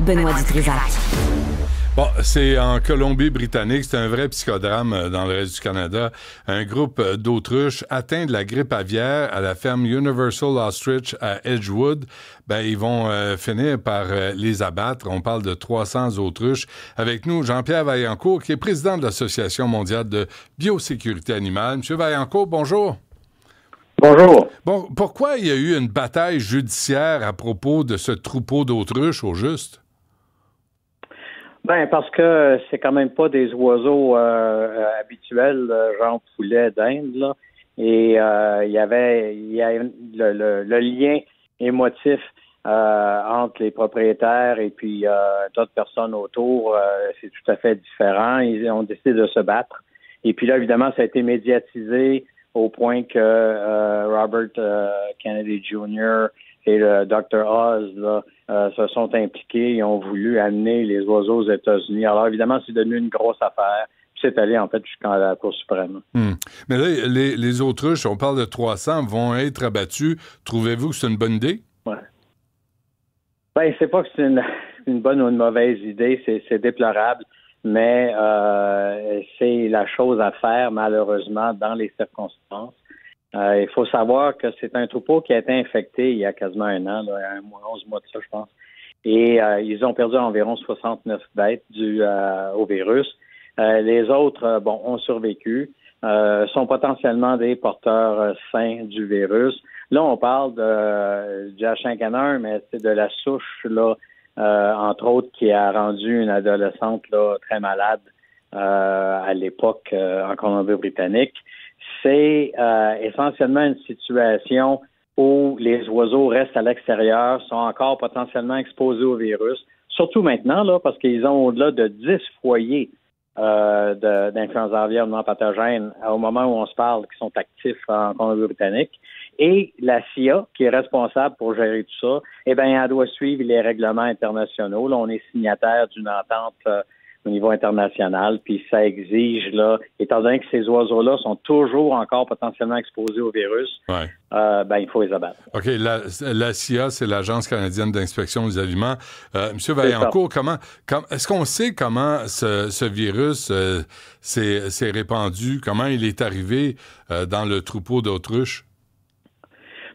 Benoît Dutrisac. Bon, c'est en Colombie-Britannique, c'est un vrai psychodrame dans le reste du Canada. Un groupe d'autruches atteint de la grippe aviaire à la ferme Universal Ostrich à Edgewood. Ben, ils vont finir par les abattre. On parle de 300 autruches. Avec nous, Jean-Pierre Vaillancourt, qui est président de l'Association mondiale de biosécurité animale. Monsieur Vaillancourt, bonjour. Bonjour. Bon, pourquoi il y a eu une bataille judiciaire à propos de ce troupeau d'autruches, au juste? Ben parce que c'est quand même pas des oiseaux habituels, genre poulet d'Inde, là. Et il y a le lien émotif entre les propriétaires et puis d'autres personnes autour, c'est tout à fait différent. Ils ont décidé de se battre. Et puis là, évidemment, ça a été médiatisé au point que Robert Kennedy Jr. et le Dr. Oz là, se sont impliqués et ont voulu amener les oiseaux aux États-Unis. Alors évidemment, c'est devenu une grosse affaire. Puis c'est allé en fait jusqu'à la Cour suprême. Mais là, les autruches, on parle de 300, vont être abattus. Trouvez-vous que c'est une bonne idée? Ouais. Ben, c'est pas que c'est une bonne ou une mauvaise idée, c'est déplorable, mais c'est la chose à faire, malheureusement, dans les circonstances. Il faut savoir que c'est un troupeau qui a été infecté il y a quasiment un an, là, 11 mois de ça, je pense. Et ils ont perdu environ 69 bêtes dû au virus. Les autres, ont survécu, sont potentiellement des porteurs sains du virus. Là, on parle du H5N1, mais c'est de la souche, là, entre autres, qui a rendu une adolescente là, très malade à l'époque en Colombie-Britannique. C'est essentiellement une situation où les oiseaux restent à l'extérieur, sont encore potentiellement exposés au virus, surtout maintenant, là, parce qu'ils ont au-delà de 10 foyers d'influenza aviaire non pathogène au moment où on se parle, qui sont actifs en Colombie-Britannique. Et la CIA, qui est responsable pour gérer tout ça, elle doit suivre les règlements internationaux. Là, on est signataire d'une entente au niveau international, puis ça exige, là, étant donné que ces oiseaux-là sont toujours encore potentiellement exposés au virus, il faut les abattre. OK, la CIA, c'est l'Agence canadienne d'inspection des aliments. Monsieur Vaillancourt, est-ce qu'on sait comment ce virus s'est répandu, comment il est arrivé dans le troupeau d'autruches?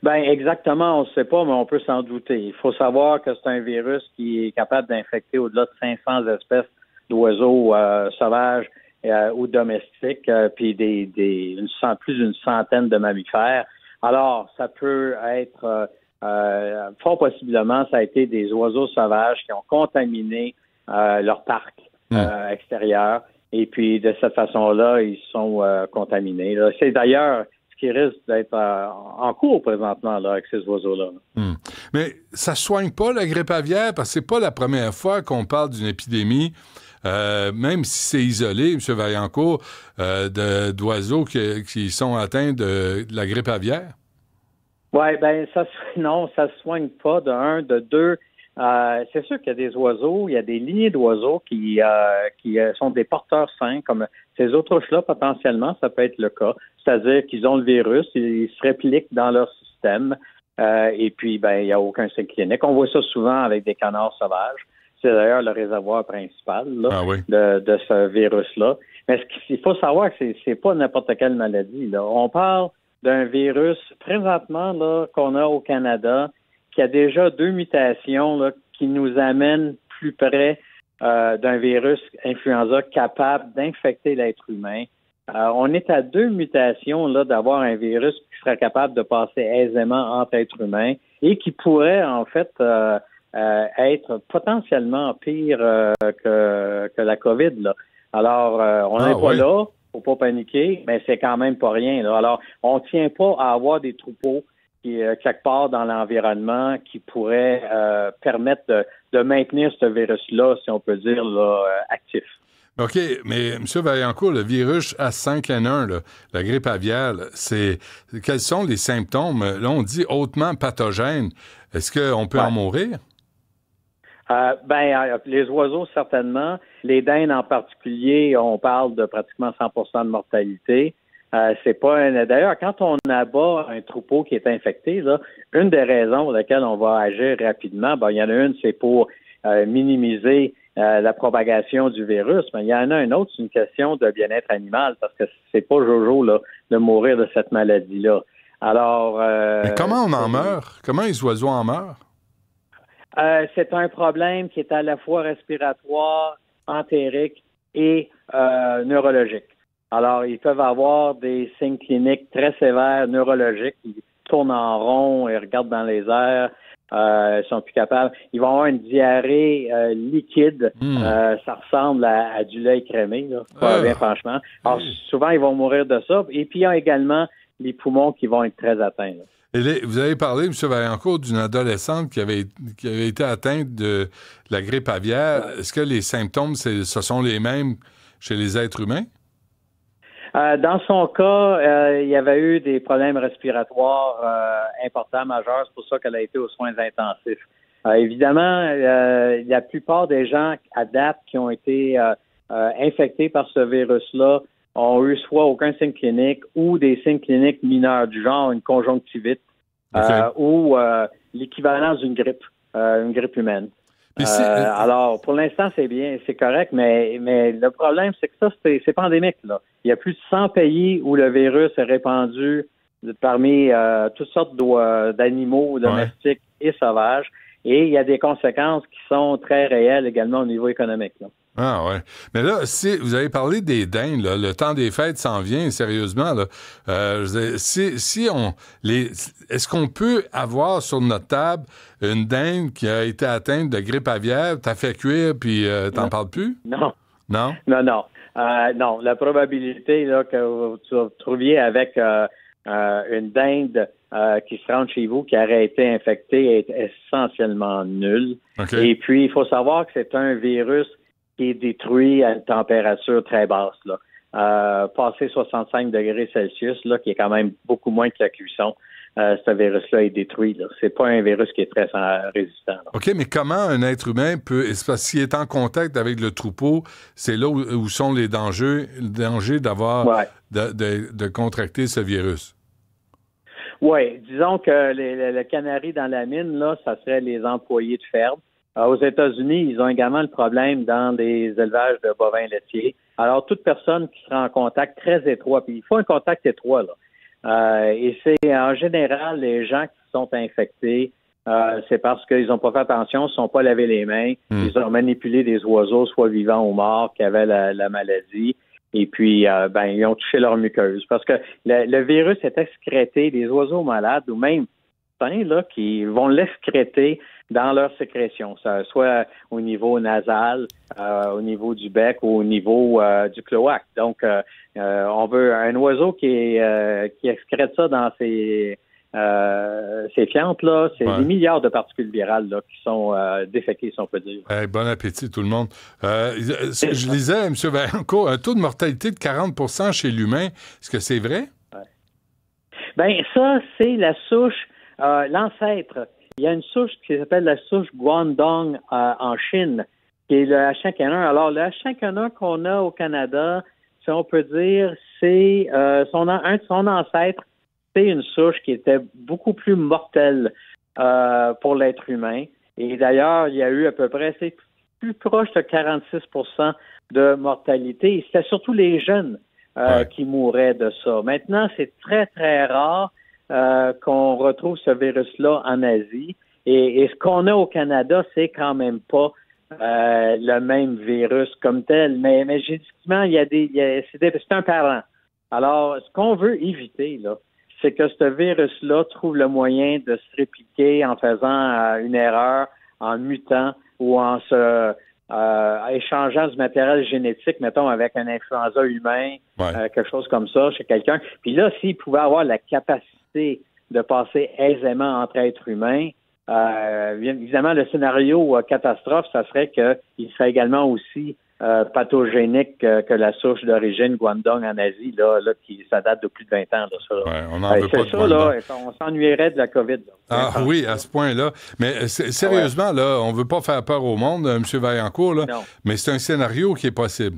Ben exactement, on ne sait pas, mais on peut s'en douter. Il faut savoir que c'est un virus qui est capable d'infecter au-delà de 500 espèces d'oiseaux sauvages ou domestiques, puis plus d'une centaine de mammifères. Alors, ça peut être, fort possiblement, ça a été des oiseaux sauvages qui ont contaminé leur parc extérieur, et puis de cette façon-là, ils sont contaminés. Là. C'est d'ailleurs qui risque d'être en cours présentement là, avec ces oiseaux-là. Mais ça ne soigne pas la grippe aviaire, parce que c'est pas la première fois qu'on parle d'une épidémie, même si c'est isolé, M. Vaillancourt, d'oiseaux qui sont atteints de la grippe aviaire? Oui, ça se soigne pas, de un. De deux, c'est sûr qu'il y a des oiseaux, il y a des lignées d'oiseaux qui sont des porteurs sains, comme ces autruches-là, potentiellement, ça peut être le cas. C'est-à-dire qu'ils ont le virus, ils se répliquent dans leur système, et puis, il n'y a aucun signe clinique. On voit ça souvent avec des canards sauvages. C'est d'ailleurs le réservoir principal là, de ce virus-là. Mais ce qu'il faut savoir, c'est pas n'importe quelle maladie. Là. On parle d'un virus, présentement, là, qu'on a au Canada, qui a déjà 2 mutations là, qui nous amènent plus près d'un virus influenza capable d'infecter l'être humain. On est à 2 mutations là, d'avoir un virus qui serait capable de passer aisément entre êtres humains et qui pourrait, en fait, être potentiellement pire que la COVID. Là. Alors, on n'est pas là, faut pas paniquer, mais c'est quand même pas rien. Là. Alors, on tient pas à avoir des troupeaux qui quelque part dans l'environnement qui pourraient permettre de maintenir ce virus-là, si on peut dire, là, actif. OK, mais M. Vaillancourt, le virus H5N1, là, la grippe aviaire, là, quels sont les symptômes? Là, on dit hautement pathogène. Est-ce qu'on peut en mourir? Les oiseaux, certainement. Les dindes en particulier, on parle de pratiquement 100% de mortalité. C'est pas D'ailleurs, quand on abat un troupeau qui est infecté, là, une des raisons pour lesquelles on va agir rapidement, il y en a une, c'est pour minimiser la propagation du virus. Mais il y en a un autre, c'est une question de bien-être animal, parce que c'est pas jojo là, de mourir de cette maladie-là. Alors, mais comment on en meurt? Comment les oiseaux en meurent? C'est un problème qui est à la fois respiratoire, entérique et neurologique. Alors, ils peuvent avoir des signes cliniques très sévères neurologiques. Ils tournent en rond, ils regardent dans les airs, ils sont plus capables. Ils vont avoir une diarrhée liquide. Ça ressemble à du lait crémé, là, bien franchement. Alors, souvent, ils vont mourir de ça. Et puis, il y a également les poumons qui vont être très atteints, là. Vous avez parlé, M. Vaillancourt, d'une adolescente qui avait été atteinte de la grippe aviaire. Est-ce que les symptômes, ce sont les mêmes chez les êtres humains? Dans son cas, il y avait eu des problèmes respiratoires importants, majeurs. C'est pour ça qu'elle a été aux soins intensifs. Évidemment, la plupart des gens à date qui ont été infectés par ce virus-là ont eu soit aucun signe clinique ou des signes cliniques mineurs du genre une conjonctivite ou l'équivalence d'une grippe humaine. Alors, pour l'instant, c'est bien, c'est correct, mais le problème, c'est que ça, c'est pandémique, là. Il y a plus de 100 pays où le virus est répandu parmi toutes sortes d'animaux domestiques et sauvages, et il y a des conséquences qui sont très réelles également au niveau économique, là. Ah ouais. Mais là, si vous avez parlé des dindes, là, le temps des fêtes s'en vient, sérieusement. Là. Est-ce qu'on peut avoir sur notre table une dinde qui a été atteinte de grippe aviaire, t'as fait cuire, puis t'en parles plus? Non. Non? Non. Non, la probabilité là, que vous trouviez avec une dinde qui se rend chez vous, qui aurait été infectée, est essentiellement nulle. Okay. Et puis, il faut savoir que c'est un virus qui est détruit à une température très basse, là. Passé 65 degrés Celsius, là, qui est quand même beaucoup moins que la cuisson, ce virus-là est détruit, là. C'est pas un virus qui est très résistant, là. OK, mais comment un être humain peut... S'il est en contact avec le troupeau, c'est là où sont les dangers d'avoir... de contracter ce virus? Oui, disons que le canari dans la mine, là, ça serait les employés de ferme. Aux États-Unis, ils ont également le problème dans des élevages de bovins laitiers. Alors, toute personne qui sera en contact très étroit, puis il faut un contact étroit, là. Et c'est en général les gens qui sont infectés, c'est parce qu'ils n'ont pas fait attention, ils ne sont pas lavé les mains, ils ont manipulé des oiseaux, soit vivants ou morts, qui avaient la maladie. Et puis, ils ont touché leur muqueuse. Parce que le virus est excrété des oiseaux malades ou même sains, là, qui vont l'excréter dans leur sécrétion, soit au niveau nasal, au niveau du bec ou au niveau du cloaque. Donc, on veut un oiseau qui excrète ça dans ses fientes, là. C'est des milliards de particules virales là, qui sont déféquées, si on peut dire. Hey, bon appétit, tout le monde. Je lisais, M. Vaillancourt, un taux de mortalité de 40 % chez l'humain. Est-ce que c'est vrai? Bien, ça, c'est la souche, l'ancêtre. Il y a une souche qui s'appelle la souche Guangdong en Chine, qui est le H5N1. Alors, le H5N1 qu'on a au Canada, si on peut dire, c'est un de son ancêtre, c'est une souche qui était beaucoup plus mortelle pour l'être humain. Et d'ailleurs, il y a eu à peu près, c'est plus proche de 46 % de mortalité. Et c'était surtout les jeunes qui mouraient de ça. Maintenant, c'est très, très rare qu'on retrouve ce virus-là en Asie. Et ce qu'on a au Canada, c'est quand même pas le même virus comme tel. Mais génétiquement, c'est un parent. Alors, ce qu'on veut éviter, là, c'est que ce virus-là trouve le moyen de se répliquer en faisant une erreur, en mutant ou en échangeant du matériel génétique, mettons, avec un influenza humain, quelque chose comme ça, chez quelqu'un. Puis là, s'il pouvait avoir la capacité de passer aisément entre êtres humains, évidemment, le scénario catastrophe, ça serait qu'il serait également aussi pathogénique que la souche d'origine Guangdong en Asie, ça date de plus de 20 ans. Là, ça. On n'en veut pas de ça, là, on s'ennuierait de la COVID. Là, oui, à ce point-là. Mais sérieusement, là, on ne veut pas faire peur au monde, M. Vaillancourt, là, mais c'est un scénario qui est possible.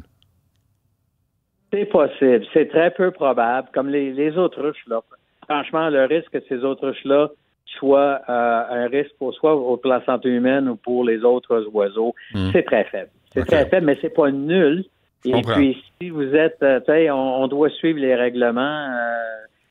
C'est possible. C'est très peu probable. Comme les autruches, là. Franchement, le risque que ces autruches-là soit un risque soit pour la santé humaine ou pour les autres oiseaux. C'est très faible. C'est très faible, mais c'est pas nul. Et puis, si vous êtes, on doit suivre les règlements.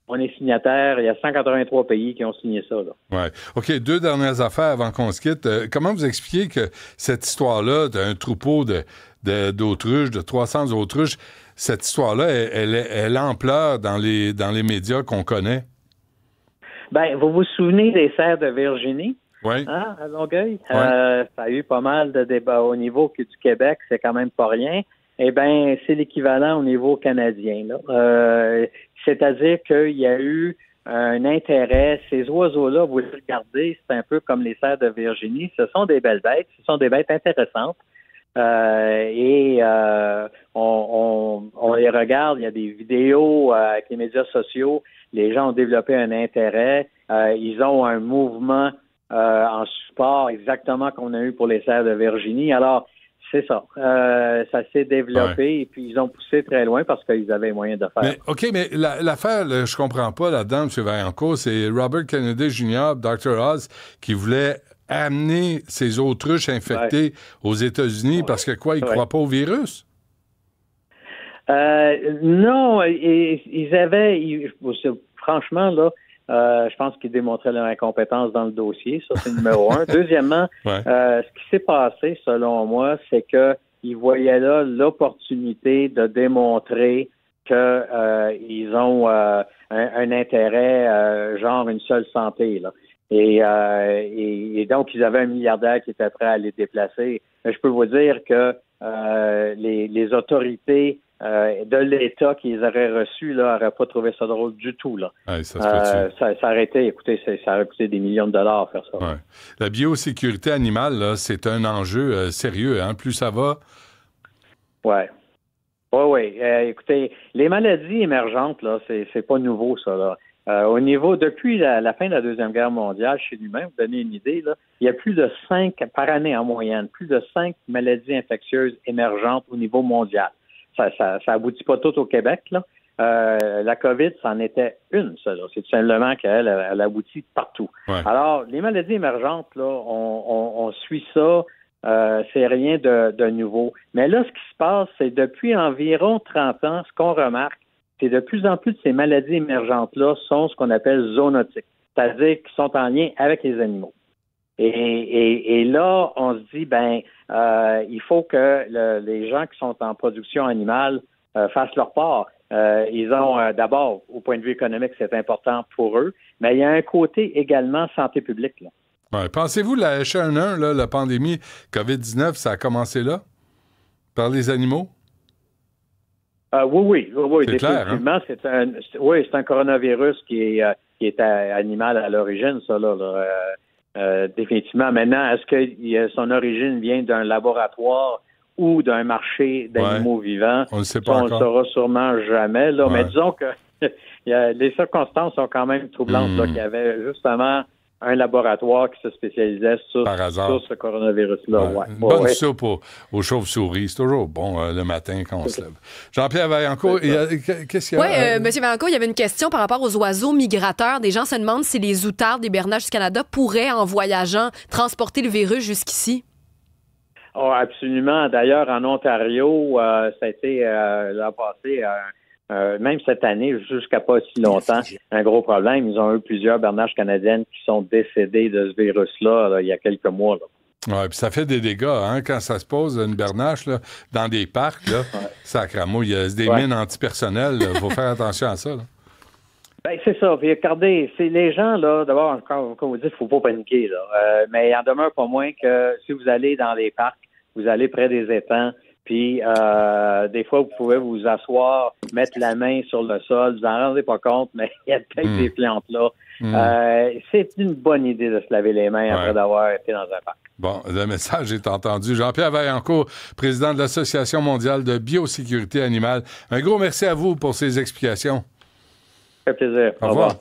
On est signataire. Il y a 183 pays qui ont signé ça. Oui. OK, 2 dernières affaires avant qu'on se quitte. Comment vous expliquez que cette histoire-là d'un troupeau d'autruches, de 300 autruches, cette histoire-là, elle a ampleur dans les médias qu'on connaît? Bien, vous vous souvenez des cerfs de Virginie? Oui. Hein, à Longueuil? Oui. Ça a eu pas mal de débats au niveau du Québec. C'est quand même pas rien. Eh bien, c'est l'équivalent au niveau canadien. C'est-à-dire qu'il y a eu un intérêt. Ces oiseaux-là, vous les regardez, c'est un peu comme les cerfs de Virginie. Ce sont des belles bêtes. Ce sont des bêtes intéressantes. On les regarde. Il y a des vidéos avec les médias sociaux. Les gens ont développé un intérêt. Ils ont un mouvement en support exactement qu'on a eu pour les cerfs de Virginie. Alors, c'est ça. Ça s'est développé et puis ils ont poussé très loin parce qu'ils avaient moyen de faire. Mais, OK, mais l'affaire, je comprends pas là-dedans, M. Vaillancourt, c'est Robert Kennedy Jr., Dr. Oz, qui voulait amener ces autruches infectées aux États-Unis parce que quoi, ils croient pas au virus? Non, ils avaient... franchement, là, je pense qu'ils démontraient leur incompétence dans le dossier. Ça, c'est numéro un. Deuxièmement, ce qui s'est passé, selon moi, c'est qu'ils voyaient là l'opportunité de démontrer qu'ils ont un intérêt, genre une seule santé, là. Et donc, ils avaient un milliardaire qui était prêt à les déplacer. Mais je peux vous dire que les autorités de l'État qui les auraient reçus n'auraient pas trouvé ça drôle du tout. Là. Ouais, ça aurait été, écoutez, ça aurait coûté des millions de dollars faire ça. Ouais. La biosécurité animale, là, c'est un enjeu sérieux. Hein? Plus ça va... Oui. Écoutez, les maladies émergentes, là, c'est pas nouveau, ça. Là. Au niveau, depuis la fin de la Deuxième Guerre mondiale, chez lui-même, vous donner une idée, là, il y a plus de 5, par année en moyenne, plus de 5 maladies infectieuses émergentes au niveau mondial. Ça aboutit pas tout au Québec, là. La COVID, c'en était une, ça, là. C'est tout simplement qu'elle aboutit partout. Ouais. Alors, les maladies émergentes, là, on suit ça. C'est rien de nouveau. Mais là, ce qui se passe, c'est depuis environ 30 ans, ce qu'on remarque, c'est de plus en plus de ces maladies émergentes-là sont ce qu'on appelle zoonotiques, c'est-à-dire qui sont en lien avec les animaux. Et là, on se dit, il faut que les gens qui sont en production animale fassent leur part. Ils ont, d'abord, au point de vue économique, c'est important pour eux, mais il y a un côté également santé publique, là. Ouais. Pensez-vous la H1N1, là, la pandémie COVID-19, ça a commencé là? Par les animaux? Oui. C'est définitivement. Clair, hein? C'est un coronavirus qui est animal à l'origine, ça, là. Définitivement. Maintenant, est-ce que son origine vient d'un laboratoire ou d'un marché d'animaux vivants? On ne sait pas on encore. ne le saura sûrement jamais, là. Mais disons que les circonstances sont quand même troublantes, là, qu'il y avait justement un laboratoire qui se spécialisait sur ce coronavirus-là. Une bonne soupe aux chauves-souris. C'est toujours bon le matin quand on se lève. Jean-Pierre Vaillancourt, qu'est-ce qu'il y a? Oui, M. Vaillancourt, il y avait une question par rapport aux oiseaux migrateurs. Des gens se demandent si les outardes d'hibernage du Canada pourraient, en voyageant, transporter le virus jusqu'ici. Oh, absolument. D'ailleurs, en Ontario, ça a été l'an passé... même cette année, jusqu'à pas si longtemps, un gros problème. Ils ont eu plusieurs bernaches canadiennes qui sont décédées de ce virus-là là, il y a quelques mois. Oui, puis ça fait des dégâts, hein, quand ça se pose, une bernache, là, dans des parcs, là, sacrément, il y a des mines antipersonnelles. Il faut faire attention à ça. Là. C'est ça. Puis regardez, c'est les gens, là, d'abord, comme vous dites, il ne faut pas paniquer. Là. Mais il en demeure pas moins que si vous allez dans les parcs, vous allez près des étangs, puis des fois, vous pouvez vous asseoir, mettre la main sur le sol, vous en rendez pas compte, mais il y a peut-être des plantes là. C'est une bonne idée de se laver les mains après d'avoir été dans un parc. Bon, le message est entendu. Jean-Pierre Vaillancourt, président de l'Association mondiale de biosécurité animale. Un gros merci à vous pour ces explications. Ça fait plaisir. Au revoir.